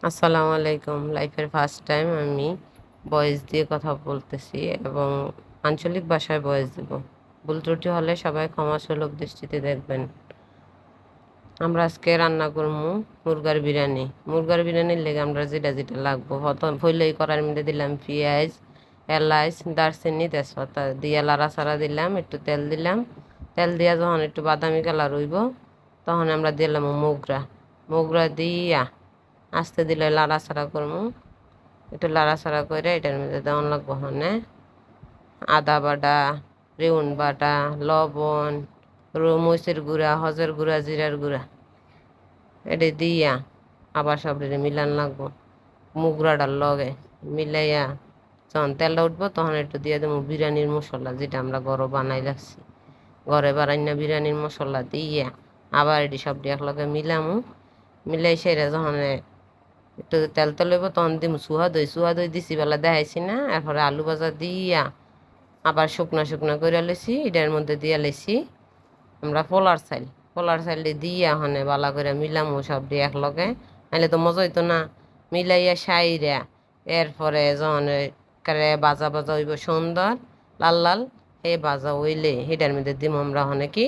আসসালামু আলাইকুম। লাইফের ফার্স্ট টাইম আমি ভয়েস দিয়ে কথা বলতেছি এবং আঞ্চলিক ভাষায় ভয়েস দিব। ভুল ত্রুটি হলে সবাই ক্ষমাসুলভ দৃষ্টিতে দেখবেন। আমরা আজকে রান্না করবো মুরগার বিরিয়ানি। মুরগার বিরিয়ানির লেগে আমরা যেটা যেটা লাগবো, প্রথম ফইলেই করার মধ্যে দিলাম পেঁয়াজ, এলাচ, দারচিনি, তেজপাতা দিয়ে লাড়াচাড়া দিলাম, একটু তেল দিলাম। তেল দিয়া যখন একটু বাদামি কালার হইব তখন আমরা দিলাম মোগরা। মোগরা দিয়া আস্তে দিলে লাড়াচাড়া করবো। একটু লাড়াচাড়া করে এটার মধ্যে দেওয়ান লাগবো হনে আদা বাটা, রেউন বাটা, লবণ, মরিচের গুঁড়া, হজের গুঁড়া, জিরার গুঁড়া এটা দিয়া আবার সব মিলান লাগবো মুগরাটার লগে মিলাইয়া। যখন তেলটা উঠবো তখন একটু দিয়ে দেবো বিরিয়ানির মশলা, যেটা আমরা ঘরে বানাই রাখছি। ঘরে বানাই বিরিয়ানির মশলা দিয়া আবার এটি সবটি একলগে মিলামু। মিলাই সেরে যখন একটু তেল তেল হইব তখন দিম চুহা দই দিছি বেলা দেখাইছি না। এরপরে আলু ভাজা দিয়া আবার শুকনা শুকনা করে লেছি, এটার মধ্যে দিয়া লেছি আমরা পোলার চাইল দিয়া হনে বালা করে মিলামু সব দিয়ে একলগে। নাহলে তো মজা হইতো না। মিলাইয়া সাইরা এরপরে যখন বাজা বাজা হইব সুন্দর লাল লাল, হে বাজা হইলে সেটার মধ্যে দিম আমরা হনে কি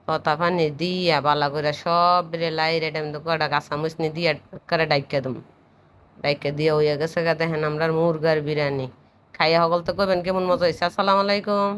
ততা পানি দিয়া বালা করে সব লাই রেটার মধ্যে কয়টা কাঁচামরিচ নি দিয়া করে ডাইকা দিম। ডাইকা দিয়া হইয়া গেছে গা, দেখেন আমরা মুরগার বিরিয়ানি। খাইয়া সকল তো কইবেন কেমন মজা হয়েছে। আসসালামু আলাইকুম।